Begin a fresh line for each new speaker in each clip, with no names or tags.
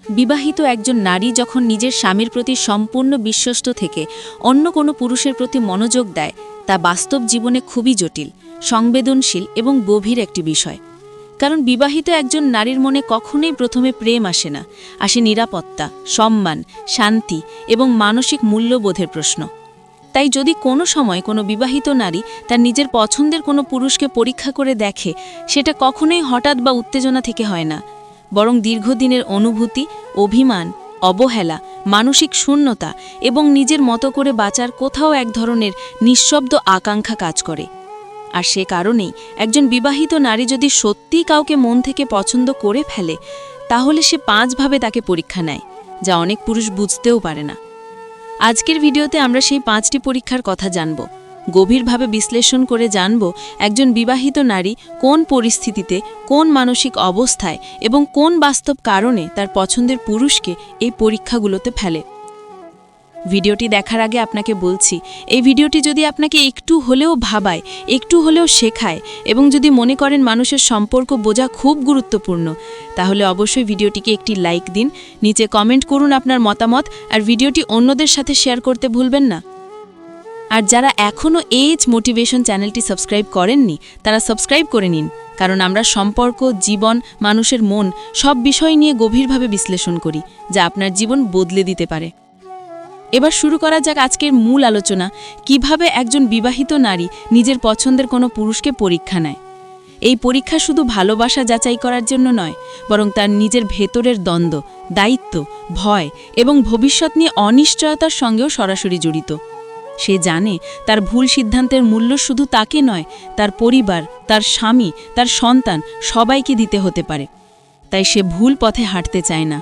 বিবাহিত একজন নারী যখন নিজের স্বামীর প্রতি সম্পূর্ণ বিশ্বস্ত থেকে অন্য কোনো পুরুষের প্রতি মনোযোগ দেয় তা বাস্তব জীবনে খুবই জটিল, সংবেদনশীল এবং গভীর একটি বিষয়। কারণ বিবাহিত একজন নারীর মনে কখনোই প্রথমে প্রেম আসে না, আসে নিরাপত্তা, সম্মান, শান্তি এবং মানসিক মূল্যবোধের প্রশ্ন। তাই যদি কোনো সময় কোনো বিবাহিত নারী তার নিজের পছন্দের কোনো পুরুষকে পরীক্ষা করে দেখে, সেটা কখনোই হঠাৎ বা উত্তেজনা থেকে হয় না, বরং দীর্ঘদিনের অনুভূতি, অভিমান, অবহেলা, মানসিক শূন্যতা এবং নিজের মতো করে বাঁচার কোথাও এক ধরনের নিঃশব্দ আকাঙ্ক্ষা কাজ করে। আর সে কারণেই একজন বিবাহিত নারী যদি সত্যিই কাউকে মন থেকে পছন্দ করে ফেলে, তাহলে সে 5 ভাবে তাকে পরীক্ষা নেয়, যা অনেক পুরুষ বুঝতেও পারে না। আজকের ভিডিওতে আমরা সেই 5টি পরীক্ষার কথা জানব, গভীরভাবে বিশ্লেষণ করে জানব একজন বিবাহিত নারী কোন পরিস্থিতিতে, কোন মানসিক অবস্থায় এবং কোন বাস্তব কারণে তার পছন্দের পুরুষকে এই পরীক্ষাগুলোতে ফেলে। ভিডিওটি দেখার আগে আপনাকে বলছি, এই ভিডিওটি যদি আপনাকে একটু হলেও ভাবায়, একটু হলেও শেখায় এবং যদি মনে করেন মানুষের সম্পর্ক বোঝা খুব গুরুত্বপূর্ণ, তাহলে অবশ্যই ভিডিওটিকে একটি লাইক দিন, নিচে কমেন্ট করুন আপনার মতামত, আর ভিডিওটি অন্যদের সাথে শেয়ার করতে ভুলবেন না। আর যারা এখনও এজ মোটিভেশন চ্যানেলটি সাবস্ক্রাইব করেননি, তারা সাবস্ক্রাইব করে নিন, কারণ আমরা সম্পর্ক, জীবন, মানুষের মন সব বিষয় নিয়ে গভীরভাবে বিশ্লেষণ করি, যা আপনার জীবন বদলে দিতে পারে। এবার শুরু করা যাক আজকের মূল আলোচনা, কিভাবে একজন বিবাহিত নারী নিজের পছন্দের কোনো পুরুষকে পরীক্ষা নেয়। এই পরীক্ষা শুধু ভালোবাসা যাচাই করার জন্য নয়, বরং তার নিজের ভেতরের দ্বন্দ্ব, দায়িত্ব, ভয় এবং ভবিষ্যৎ নিয়ে অনিশ্চয়তার সঙ্গেও সরাসরি জড়িত। সে জানে তার ভুল সিদ্ধান্তের মূল্য শুধু তাকে নয়, তার পরিবার, তার স্বামী, তার সন্তান সবাইকে দিতে হতে পারে। তাই সে ভুল পথে হাঁটতে চায় না।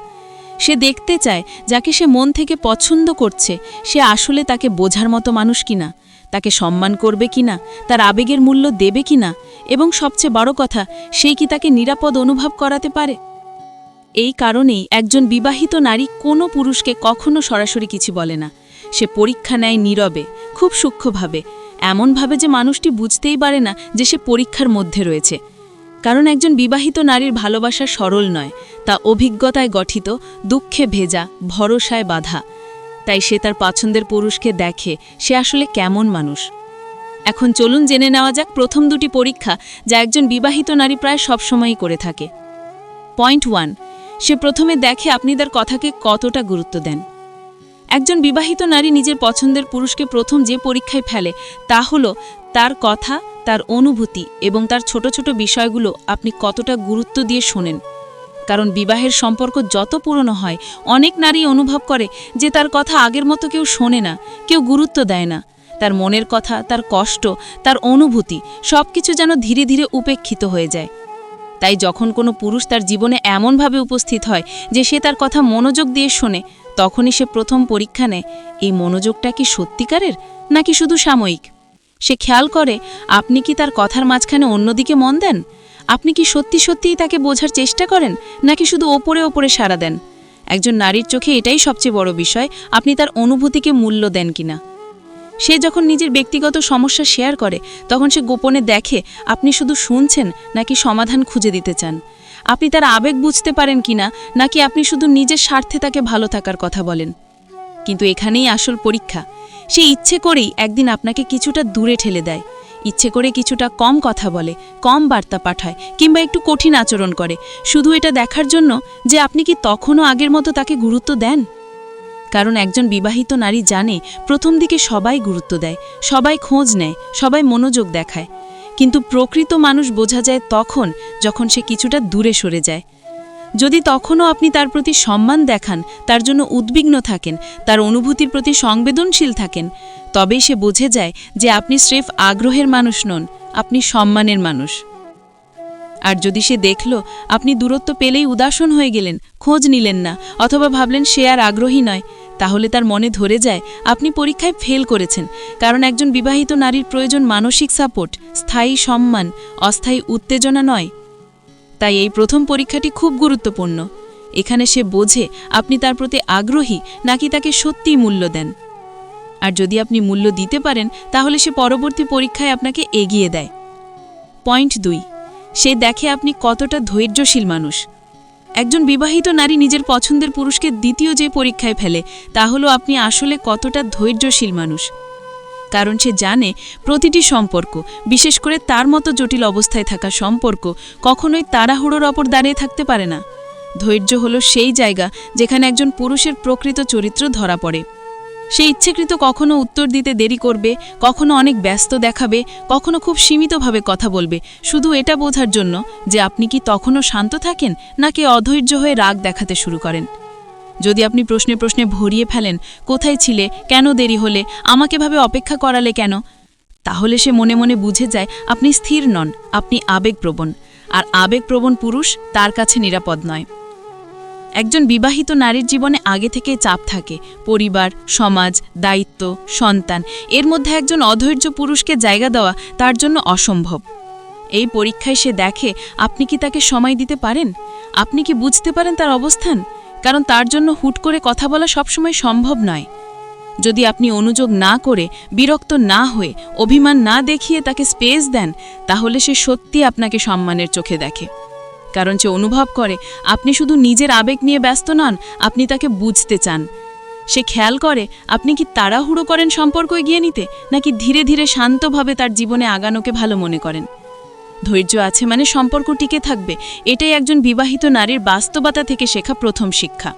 সে দেখতে চায় যাকে সে মন থেকে পছন্দ করছে সে আসলে তাকে বোঝার মতো মানুষ কিনা, তাকে সম্মান করবে কিনা, তার আবেগের মূল্য দেবে কিনা, এবং সবচেয়ে বড় কথা, সেই কি তাকে নিরাপদ অনুভব করাতে পারে। এই কারণেই একজন বিবাহিত নারী কোনো পুরুষকে কখনো সরাসরি কিছু বলে না। সে পরীক্ষা নেয় নীরবে, খুব সূক্ষ্মভাবে, এমনভাবে যে মানুষটি বুঝতেই পারে না যে সে পরীক্ষার মধ্যে রয়েছে। কারণ একজন বিবাহিত নারীর ভালোবাসা সরল নয়, তা অভিজ্ঞতায় গঠিত, দুঃখে ভেজা, ভরসায় বাঁধা। তাই সে তার পছন্দের পুরুষকে দেখে সে আসলে কেমন মানুষ। এখন চলুন জেনে নেওয়া যাক প্রথম 2টি পরীক্ষা, যা একজন বিবাহিত নারী প্রায় সবসময়ই করে থাকে। পয়েন্ট 1, সে প্রথমে দেখে আপনি তার কথাকে কতটা গুরুত্ব দেন। একজন বিবাহিত নারী নিজের পছন্দের পুরুষকে প্রথম যে পরীক্ষায় ফেলে তা হলো তার কথা, তার অনুভূতি এবং তার ছোট ছোট বিষয়গুলো আপনি কতটা গুরুত্ব দিয়ে শোনেন। কারণ বিবাহের সম্পর্ক যত পুরনো হয়, অনেক নারী অনুভব করে যে তার কথা আগের মতো কেউ শোনে না, কেউ গুরুত্ব দেয় না। তার মনের কথা, তার কষ্ট, তার অনুভূতি সবকিছু যেন ধীরে ধীরে উপেক্ষিত হয়ে যায়। তাই যখন কোনো পুরুষ তার জীবনে এমনভাবে উপস্থিত হয় যে সে তার কথা মনোযোগ দিয়ে শোনে, তখনই সে প্রথম পরীক্ষা নেয়, এই মনোযোগটা কি সত্যিকারের নাকি শুধু সাময়িক। সে খেয়াল করে আপনি কি তার কথার মাঝখানে অন্যদিকে মন দেন, আপনি কি সত্যি সত্যিই তাকে বোঝার চেষ্টা করেন নাকি শুধু ওপরে ওপরে সাড়া দেন। একজন নারীর চোখে এটাই সবচেয়ে বড় বিষয়, আপনি তার অনুভূতিকে মূল্য দেন কিনা। সে যখন নিজের ব্যক্তিগত সমস্যা শেয়ার করে, তখন সে গোপনে দেখে আপনি শুধু শুনছেন নাকি সমাধান খুঁজে দিতে চান। আপনি তার আবেগ বুঝতে পারেন কিনা, নাকি আপনি শুধু নিজের স্বার্থে তাকে ভালো থাকার কথা বলেন। কিন্তু এখানেই আসল পরীক্ষা। সে ইচ্ছে করেই একদিন আপনাকে কিছুটা দূরে ঠেলে দেয়, ইচ্ছে করে কিছুটা কম কথা বলে, কম বার্তা পাঠায় কিংবা একটু কঠিন আচরণ করে, শুধু এটা দেখার জন্য যে আপনি কি তখনও আগের মতো তাকে গুরুত্ব দেন। কারণ একজন বিবাহিত নারী জানে প্রথম দিকে সবাই গুরুত্ব দেয়, সবাই খোঁজ নেয়, সবাই মনোযোগ দেখায়, কিন্তু প্রকৃত মানুষ বোঝা যায় তখন যখন সে কিছুটা দূরে সরে যায়। যদি তখনও আপনি তার প্রতি সম্মান দেখান, তার জন্য উদ্বিগ্ন থাকেন, তার অনুভূতির প্রতি সংবেদনশীল থাকেন, তবেই সে বুঝে যায় যে আপনি স্রেফ আগ্রহের মানুষ নন, আপনি সম্মানের মানুষ। আর যদি সে দেখল আপনি দূরত্ব পেলেই উদাসীন হয়ে গেলেন, খোঁজ নিলেন না, অথবা ভাবলেন সে আর আগ্রহী নয়, তাহলে তার মনে ধরে যায় আপনি পরীক্ষায় ফেল করেছেন। কারণ একজন বিবাহিত নারীর প্রয়োজন মানসিক সাপোর্ট, স্থায়ী সম্মান, অস্থায়ী উত্তেজনা নয়। তাই এই প্রথম পরীক্ষাটি খুব গুরুত্বপূর্ণ। এখানে সে বোঝে আপনি তার প্রতি আগ্রহী নাকি তাকে সত্যিই মূল্য দেন। আর যদি আপনি মূল্য দিতে পারেন, তাহলে সে পরবর্তী পরীক্ষায় আপনাকে এগিয়ে দেয়। পয়েন্ট 2, সে দেখে আপনি কতটা ধৈর্যশীল মানুষ। একজন বিবাহিত নারী নিজের পছন্দের পুরুষকে দ্বিতীয় যে পরীক্ষায় ফেলে তা হলো আপনি আসলে কতটা ধৈর্যশীল মানুষ। কারণ সে জানে প্রতিটি সম্পর্ক, বিশেষ করে তার মতো জটিল অবস্থায় থাকা সম্পর্ক, কখনোই তাড়াহুড়োর ওপর দাঁড়িয়ে থাকতে পারে না। ধৈর্য হলো সেই জায়গা যেখানে একজন পুরুষের প্রকৃত চরিত্র ধরা পড়ে। সে ইচ্ছেকৃত কখনো উত্তর দিতে দেরি করবে, কখনো অনেক ব্যস্ত দেখাবে, কখনো খুব সীমিতভাবে কথা বলবে, শুধু এটা বোঝার জন্য যে আপনি কি তখনও শান্ত থাকেন নাকি অধৈর্য হয়ে রাগ দেখাতে শুরু করেন। যদি আপনি প্রশ্নে প্রশ্নে ভরিয়ে ফেলেন, কোথায় ছিলে, কেন দেরি হলে, আমাকে ভাবে অপেক্ষা করালে কেন, তাহলে সে মনে মনে বুঝে যায় আপনি স্থির নন, আপনি আবেগপ্রবণ। আর আবেগপ্রবণ পুরুষ তার কাছে নিরাপদ নয়। একজন বিবাহিত নারীর জীবনে আগে থেকে চাপ থাকে, পরিবার, সমাজ, দায়িত্ব, সন্তান। এর মধ্যে একজন অধৈর্য পুরুষকে জায়গা দেওয়া তার জন্য অসম্ভব। এই পরীক্ষায় সে দেখে আপনি কি তাকে সময় দিতে পারেন, আপনি কি বুঝতে পারেন তার অবস্থান, কারণ তার জন্য হুট করে কথা বলা সবসময় সম্ভব নয়। যদি আপনি অনুযোগ না করে, বিরক্ত না হয়ে, অভিমান না দেখিয়ে তাকে স্পেস দেন, তাহলে সে সত্যি আপনাকে সম্মানের চোখে দেখে। কারণ সে অনুভব করে আপনি শুধু নিজের আবেগ নিয়ে ব্যস্ত নন, আপনি তাকে বুঝতে চান। সে খেয়াল করে আপনি কি তাড়াহুড়ো করেন সম্পর্ক এগিয়ে নিতে, নাকি ধীরে ধীরে শান্তভাবে তার জীবনে আগানোকে ভালো মনে করেন। ধৈর্য আছে মানে সম্পর্ক টিকে থাকবে, এটাই একজন বিবাহিত নারীর বাস্তবতা থেকে শেখা প্রথম শিক্ষা।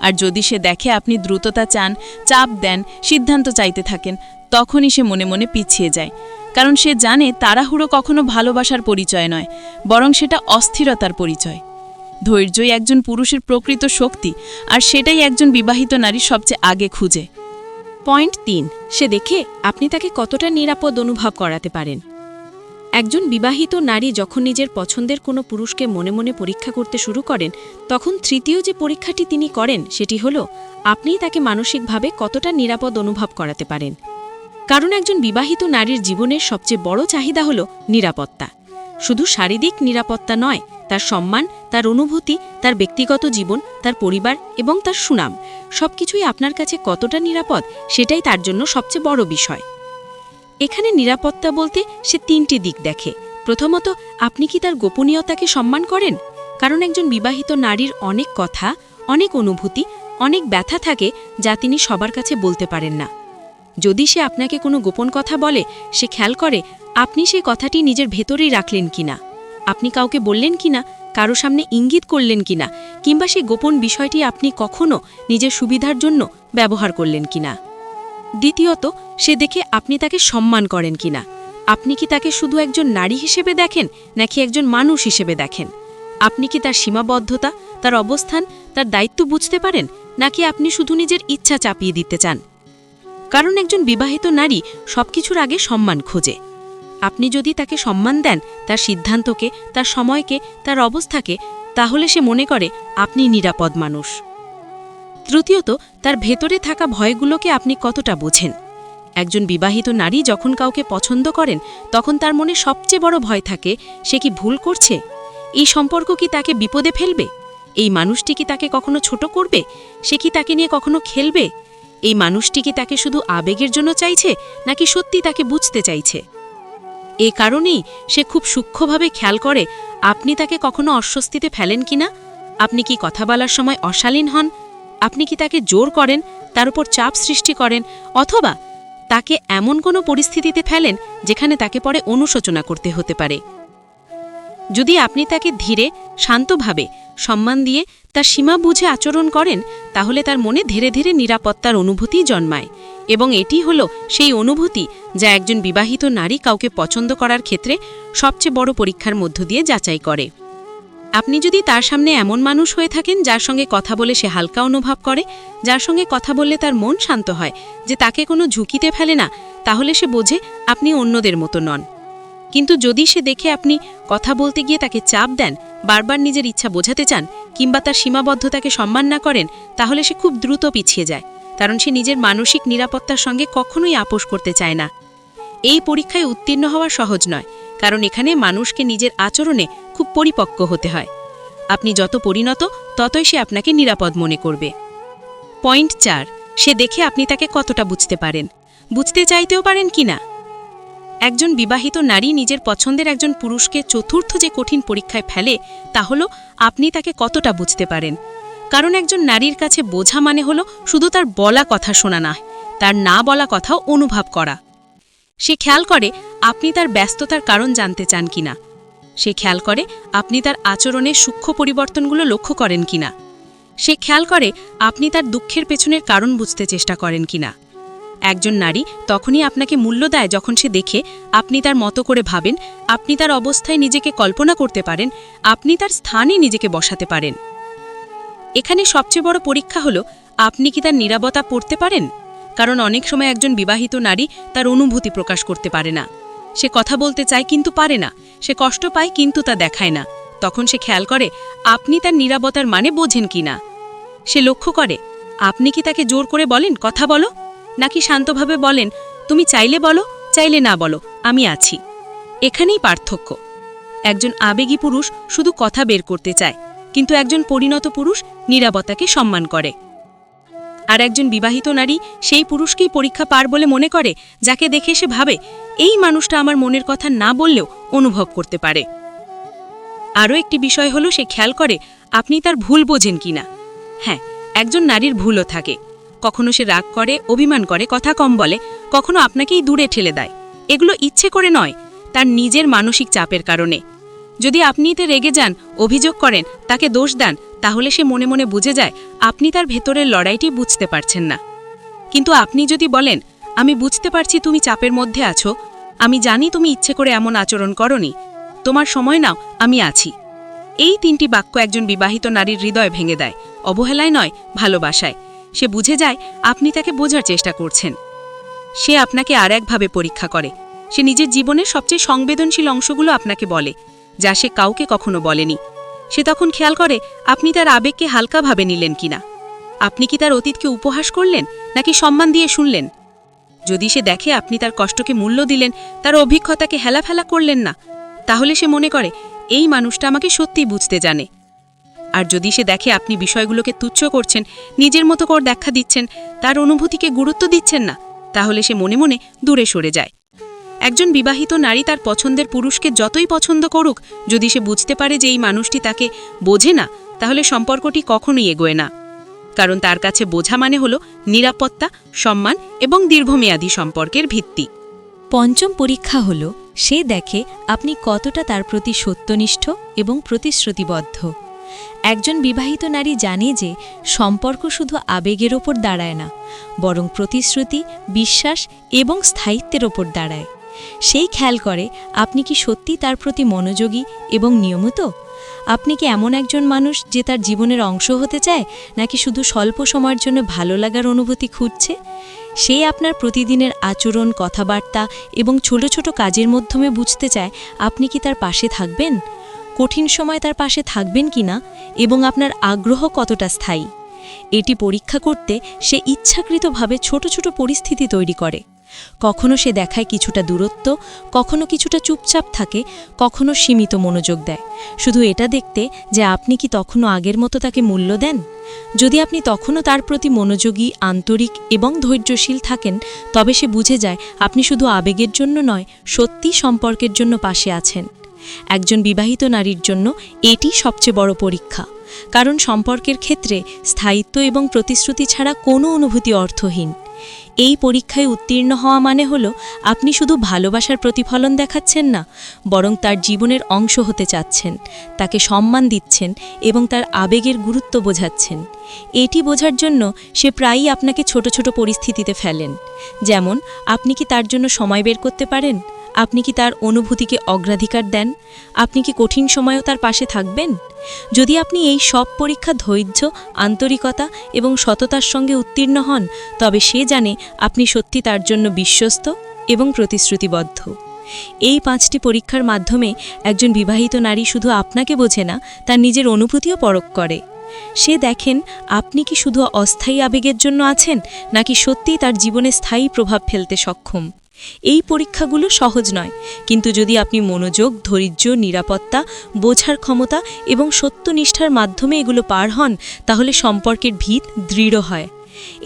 আর যদি সে দেখে আপনি দ্রুততা চান, চাপ দেন, সিদ্ধান্ত চাইতে থাকেন, তখনই সে মনে মনে পিছিয়ে যায়। কারণ সে জানে তাড়াহুড়ো কখনো ভালোবাসার পরিচয় নয়, বরং সেটা অস্থিরতার পরিচয়। ধৈর্যই একজন পুরুষের প্রকৃত শক্তি, আর সেটাই একজন বিবাহিত নারী সবচেয়ে আগে খুঁজে।
পয়েন্ট ৩, সে দেখে আপনি তাকে কতটা নিরাপদ অনুভব করাতে পারেন। একজন বিবাহিত নারী যখন নিজের পছন্দের কোনো পুরুষকে মনে মনে পরীক্ষা করতে শুরু করেন, তখন তৃতীয় যে পরীক্ষাটি তিনি করেন সেটি হল আপনি তাকে মানসিকভাবে কতটা নিরাপদ অনুভব করাতে পারেন। কারণ একজন বিবাহিত নারীর জীবনের সবচেয়ে বড় চাহিদা হল নিরাপত্তা। শুধু শারীরিক নিরাপত্তা নয়, তার সম্মান, তার অনুভূতি, তার ব্যক্তিগত জীবন, তার পরিবার এবং তার সুনাম সবকিছুই আপনার কাছে কতটা নিরাপদ, সেটাই তার জন্য সবচেয়ে বড় বিষয়। এখানে নিরাপত্তা বলতে সে ৩টি দিক দেখে। প্রথমত, আপনি কি তার গোপনীয়তাকে সম্মান করেন? কারণ একজন বিবাহিত নারীর অনেক কথা, অনেক অনুভূতি, অনেক ব্যথা থাকে যা তিনি সবার কাছে বলতে পারেন না। যদি সে আপনাকে কোনো গোপন কথা বলে, সে খেয়াল করে আপনি সেই কথাটি নিজের ভেতরেই রাখলেন কিনা, আপনি কাউকে বললেন কিনা, কারো সামনে ইঙ্গিত করলেন কিনা, কিংবা সেই গোপন বিষয়টি আপনি কখনো নিজের সুবিধার জন্য ব্যবহার করলেন কিনা। দ্বিতীয়ত, সে দেখে আপনি তাকে সম্মান করেন কিনা। আপনি কি তাকে শুধু একজন নারী হিসেবে দেখেন নাকি একজন মানুষ হিসেবে দেখেন? আপনি কি তার সীমাবদ্ধতা, তার অবস্থান, তার দায়িত্ব বুঝতে পারেন, নাকি আপনি শুধু নিজের ইচ্ছা চাপিয়ে দিতে চান? কারণ একজন বিবাহিত নারী সবকিছুর আগে সম্মান খোঁজে। আপনি যদি তাকে সম্মান দেন, তার সিদ্ধান্তকে, তার সময়কে, তার অবস্থাকে, তাহলে সে মনে করে আপনি নিরাপদ মানুষ। তৃতীয়ত, তার ভেতরে থাকা ভয়গুলোকে আপনি কতটা বোঝেন। একজন বিবাহিত নারী যখন কাউকে পছন্দ করেন, তখন তার মনে সবচেয়ে বড় ভয় থাকে সে কি ভুল করছে, এই সম্পর্ক কি তাকে বিপদে ফেলবে, এই মানুষটি কি তাকে কখনো ছোট করবে, সে কি তাকে নিয়ে কখনো খেলবে, এই মানুষটি কি তাকে শুধু আবেগের জন্য চাইছে নাকি সত্যি তাকে বুঝতে চাইছে। এ কারণেই সে খুব সূক্ষ্মভাবে খেয়াল করে আপনি তাকে কখনো অস্বস্তিতে ফেলেন কিনা, আপনি কি কথা বলার সময় অশালীন হন, আপনি কি তাকে জোর করেন, তার উপর চাপ সৃষ্টি করেন, অথবা তাকে এমন কোনো পরিস্থিতিতে ফেলেন যেখানে তাকে পরে অনুশোচনা করতে হতে পারে। যদি আপনি তাকে ধীরে, শান্তভাবে, সম্মান দিয়ে তার সীমা বুঝে আচরণ করেন, তাহলে তার মনে ধীরে ধীরে নিরাপত্তার অনুভূতি জন্মায়। এবং এটি হলো সেই অনুভূতি যা একজন বিবাহিত নারী কাউকে পছন্দ করার ক্ষেত্রে সবচেয়ে বড় পরীক্ষার মধ্য দিয়ে যাচাই করে। আপনি যদি তার সামনে এমন মানুষ হয়ে থাকেন যার সঙ্গে কথা বলে সে হালকা অনুভব করে, যার সঙ্গে কথা বললে তার মন শান্ত হয়, যে তাকে কোনো ঝুঁকিতে ফেলে না, তাহলে সে বোঝে আপনি অন্যদের মতো নন। কিন্তু যদি সে দেখে আপনি কথা বলতে গিয়ে তাকে চাপ দেন, বারবার নিজের ইচ্ছা বোঝাতে চান, কিংবা তার সীমাবদ্ধতাকে সম্মান না করেন, তাহলে সে খুব দ্রুত পিছিয়ে যায়, কারণ সে নিজের মানসিক নিরাপত্তার সঙ্গে কখনোই আপোষ করতে চায় না। এই পরীক্ষায় উত্তীর্ণ হওয়া সহজ নয়, কারণ এখানে মানুষকে নিজের আচরণে খুব পরিপক্ক হতে হয়। আপনি যত পরিণত, ততই সে আপনাকে নিরাপদ মনে করবে। পয়েন্ট ৪, সে দেখে আপনি তাকে কতটা বুঝতে পারেন, বুঝতে চাইতেও পারেন কিনা। একজন বিবাহিত নারী নিজের পছন্দের একজন পুরুষকে চতুর্থ যে কঠিন পরীক্ষায় ফেলে তা হলো আপনি তাকে কতটা বুঝতে পারেন। কারণ একজন নারীর কাছে বোঝা মানে হলো শুধু তার বলা কথা শোনা না, তার না বলা কথাও অনুভব করা। সে খেয়াল করে আপনি তার ব্যস্ততার কারণ জানতে চান কিনা, সে খেয়াল করে আপনি তার আচরণের সূক্ষ্ম পরিবর্তনগুলো লক্ষ্য করেন কিনা, সে খেয়াল করে আপনি তার দুঃখের পেছনের কারণ বুঝতে চেষ্টা করেন কিনা। একজন নারী তখনই আপনাকে মূল্য দেয় যখন সে দেখে আপনি তার মতো করে ভাবেন, আপনি তার অবস্থায় নিজেকে কল্পনা করতে পারেন, আপনি তার স্থানে নিজেকে বসাতে পারেন। এখানে সবচেয়ে বড় পরীক্ষা হলো আপনি কি তার নীরবতা পড়তে পারেন। কারণ অনেক সময় একজন বিবাহিত নারী তার অনুভূতি প্রকাশ করতে পারে না, সে কথা বলতে চায় কিন্তু পারে না, সে কষ্ট পায় কিন্তু তা দেখায় না। তখন সে খেয়াল করে আপনি তার নীরবতার মানে বোঝেন কিনা। সে লক্ষ্য করে আপনি কি তাকে জোর করে বলেন কথা বলো, নাকি শান্তভাবে বলেন তুমি চাইলে বলো, চাইলে না বলো, আমি আছি। এখানেই পার্থক্য। একজন আবেগী পুরুষ শুধু কথা বের করতে চায়, কিন্তু একজন পরিণত পুরুষ নীরবতাকে সম্মান করে। আর একজন বিবাহিত নারী সেই পুরুষকেই পরীক্ষা পার বলে মনে করে যাকে দেখে সে ভাবে এই মানুষটা আমার মনের কথা না বললেও অনুভব করতে পারে। আরও একটি বিষয় হলো সে খেয়াল করে আপনি তার ভুল বোঝেন কিনা। হ্যাঁ, একজন নারীর ভুলও থাকে। কখনো সে রাগ করে, অভিমান করে, কথা কম বলে, কখনো আপনাকেই দূরে ঠেলে দেয়। এগুলো ইচ্ছে করে নয়, তার নিজের মানসিক চাপের কারণে। যদি আপনি এতে রেগে যান, অভিযোগ করেন, তাকে দোষ দেন, তাহলে সে মনে মনে বুঝে যায় আপনি তার ভেতরের লড়াইটি বুঝতে পারছেন না। কিন্তু আপনি যদি বলেন আমি বুঝতে পারছি তুমি চাপের মধ্যে আছো, আমি জানি তুমি ইচ্ছে করে এমন আচরণ করনি, তোমার সময় নাও, আমি আছি। এই 3টি বাক্য একজন বিবাহিত নারীর হৃদয় ভেঙে দেয়, অবহেলায় নয়, ভালোবাসায়। সে বুঝে যায় আপনি তাকে বোঝার চেষ্টা করছেন। সে আপনাকে আর একভাবে পরীক্ষা করে। সে নিজের জীবনের সবচেয়ে সংবেদনশীল অংশগুলো আপনাকে বলে, যা সে কাউকে কখনো বলেনি। সে তখন খেয়াল করে আপনি তার আবেগকে হালকাভাবে নিলেন কিনা, আপনি কি তার অতীতকে উপহাস করলেন নাকি সম্মান দিয়ে শুনলেন। যদি সে দেখে আপনি তার কষ্টকে মূল্য দিলেন, তার অভিজ্ঞতাকে হেলাফেলা করলেন না, তাহলে সে মনে করে এই মানুষটা আমাকে সত্যিই বুঝতে জানে। আর যদি সে দেখে আপনি বিষয়গুলোকে তুচ্ছ করছেন, নিজের মতো করে ব্যাখ্যা দিচ্ছেন, তার অনুভূতিকে গুরুত্ব দিচ্ছেন না, তাহলে সে মনে মনে দূরে সরে যায়। একজন বিবাহিত নারী তার পছন্দের পুরুষকে যতই পছন্দ করুক, যদি সে বুঝতে পারে যে এই মানুষটি তাকে বোঝে না, তাহলে সম্পর্কটি কখনোই এগোয় না। কারণ তার কাছে বোঝা মানে হলো নিরাপত্তা, সম্মান এবং দীর্ঘমেয়াদী সম্পর্কের ভিত্তি।
পঞ্চম পরীক্ষা হল সে দেখে আপনি কতটা তার প্রতি সত্যনিষ্ঠ এবং প্রতিশ্রুতিবদ্ধ। একজন বিবাহিত নারী জানে যে সম্পর্ক শুধু আবেগের ওপর দাঁড়ায় না, বরং প্রতিশ্রুতি, বিশ্বাস এবং স্থায়িত্বের ওপর দাঁড়ায়। সেই খেয়াল করে আপনি কি সত্যি তার প্রতি মনোযোগী এবং নিয়মিত। আপনি কি এমন একজন মানুষ যে তার জীবনের অংশ হতে চায়, নাকি শুধু স্বল্প সময়ের জন্য ভালো লাগার অনুভূতি খুঁজছে। সে আপনার প্রতিদিনের আচরণ, কথাবার্তা এবং ছোট ছোট কাজের মাধ্যমে বুঝতে চায় আপনি কি তার পাশে থাকবেন, কঠিন সময় তার পাশে থাকবেন কিনা, এবং আপনার আগ্রহ কতটা স্থায়ী। এটি পরীক্ষা করতে সে ইচ্ছাকৃতভাবে ছোট ছোট পরিস্থিতি তৈরি করে। কখনো সে দেখায় কিছুটা দূরত্ব, কখনো কিছুটা চুপচাপ থাকে, কখনো সীমিত মনোযোগ দেয়, শুধু এটা দেখতে যে আপনি কি তখনও আগের মতো তাকে মূল্য দেন। যদি আপনি তখনও তার প্রতি মনোযোগী, আন্তরিক এবং ধৈর্যশীল থাকেন, তবে সে বুঝে যায় আপনি শুধু আবেগের জন্য নয়, সত্যি সম্পর্কের জন্য পাশে আছেন। একজন বিবাহিত নারীর জন্য এটি সবচেয়ে বড় পরীক্ষা, কারণ সম্পর্কের ক্ষেত্রে স্থায়িত্ব এবং প্রতিশ্রুতি ছাড়া কোনো অনুভূতি অর্থহীন। এই পরীক্ষায় উত্তীর্ণ হওয়া মানে হলো আপনি শুধু ভালোবাসার প্রতিফলন দেখাচ্ছেন না, বরং তার জীবনের অংশ হতে চাচ্ছেন, তাকে সম্মান দিচ্ছেন এবং তার আবেগের গুরুত্ব বোঝাচ্ছেন। এটি বোঝার জন্য সে প্রায়ই আপনাকে ছোট ছোট পরিস্থিতিতে ফেলেন। যেমন, আপনি কি তার জন্য সময় বের করতে পারেন, আপনি কি তার অনুভূতিকে অগ্রাধিকার দেন, আপনি কি কঠিন সময়েও তার পাশে থাকবেন। যদি আপনি এই সব পরীক্ষা ধৈর্য, আন্তরিকতা এবং সততার সঙ্গে উত্তীর্ণ হন, তবে সে জানে আপনি সত্যি তার জন্য বিশ্বস্ত এবং প্রতিশ্রুতিবদ্ধ। এই 5টি পরীক্ষার মাধ্যমে একজন বিবাহিত নারী শুধু আপনাকে বোঝে না, তার নিজের অনুভূতিও পরখ করে। সে দেখেন আপনি কি শুধু অস্থায়ী আবেগের জন্য আছেন, নাকি সত্যিই তার জীবনে স্থায়ী প্রভাব ফেলতে সক্ষম। এই পরীক্ষাগুলো সহজ নয়, কিন্তু যদি আপনি মনোযোগ, ধৈর্য, নিরাপত্তা, বোঝার ক্ষমতা এবং সত্যনিষ্ঠার মাধ্যমে এগুলো পার হন, তাহলে সম্পর্কের ভিত দৃঢ় হয়।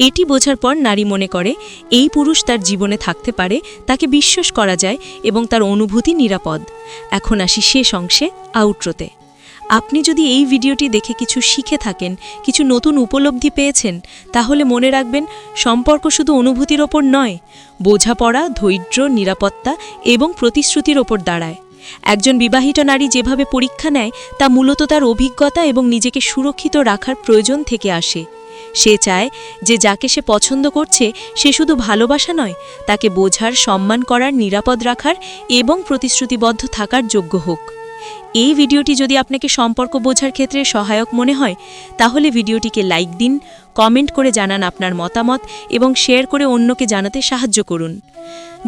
এটি বোঝার পর নারী মনে করে এই পুরুষ তার জীবনে থাকতে পারে, তাকে বিশ্বাস করা যায় এবং তার অনুভূতি নিরাপদ। এখন আসি শেষ অংশে, আউটরোতে। আপনি যদি এই ভিডিওটি দেখে কিছু শিখে থাকেন, কিছু নতুন উপলব্ধি পেয়েছেন, তাহলে মনে রাখবেন সম্পর্ক শুধু অনুভূতির ওপর নয়, বোঝাপড়া, ধৈর্য, নিরাপত্তা এবং প্রতিশ্রুতির ওপর দাঁড়ায়। একজন বিবাহিত নারী যেভাবে পরীক্ষা নেয় তা মূলত তার অভিজ্ঞতা এবং নিজেকে সুরক্ষিত রাখার প্রয়োজন থেকে আসে। সে চায় যে যাকে সে পছন্দ করছে সে শুধু ভালোবাসা নয়, তাকে বোঝার, সম্মান করার, নিরাপদ রাখার এবং প্রতিশ্রুতিবদ্ধ থাকার যোগ্য হোক। এই ভিডিওটি যদি আপনাকে সম্পর্ক বোঝার ক্ষেত্রে সহায়ক মনে হয়, তাহলে ভিডিওটিকে লাইক দিন, কমেন্ট করে জানান আপনার মতামত এবং শেয়ার করে অন্যকে জানাতে সাহায্য করুন।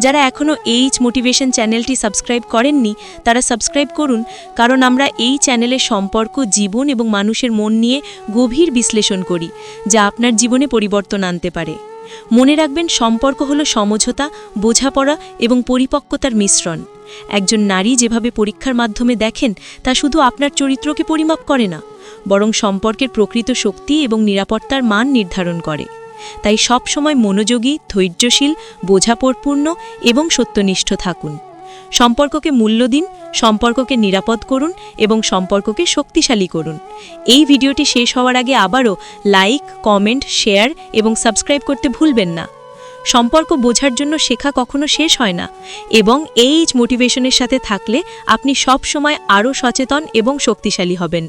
যারা এখনও এইচ মোটিভেশন চ্যানেলটি সাবস্ক্রাইব করেননি তারা সাবস্ক্রাইব করুন, কারণ আমরা এই চ্যানেলে সম্পর্ক, জীবন এবং মানুষের মন নিয়ে গভীর বিশ্লেষণ করি, যা আপনার জীবনে পরিবর্তন আনতে পারে। মনে রাখবেন, সম্পর্ক হলো সমঝোতা, বোঝাপড়া এবং পরিপক্কতার মিশ্রণ। একজন নারী যেভাবে পরীক্ষার মাধ্যমে দেখেন তা শুধু আপনার চরিত্রকে পরিমাপ করে না, বরং সম্পর্কের প্রকৃত শক্তি এবং নিরাপত্তার মান নির্ধারণ করে। তাই সব সময় মনোযোগী, ধৈর্যশীল, বোঝাপড়পূর্ণ এবং সত্যনিষ্ঠ থাকুন। সম্পর্ককে মূল্য দিন, সম্পর্ককে নিরাপদ করুন এবং সম্পর্ককে শক্তিশালী করুন। এই ভিডিওটি শেষ হওয়ার আগে আবারও লাইক, কমেন্ট, শেয়ার এবং সাবস্ক্রাইব করতে ভুলবেন না। সম্পর্ক বোঝার জন্য শেখা কখনো শেষ হয় না, এবং এইচ মোটিভেশনের সাথে থাকলে আপনি সব সময় আরও সচেতন এবং শক্তিশালী হবেন।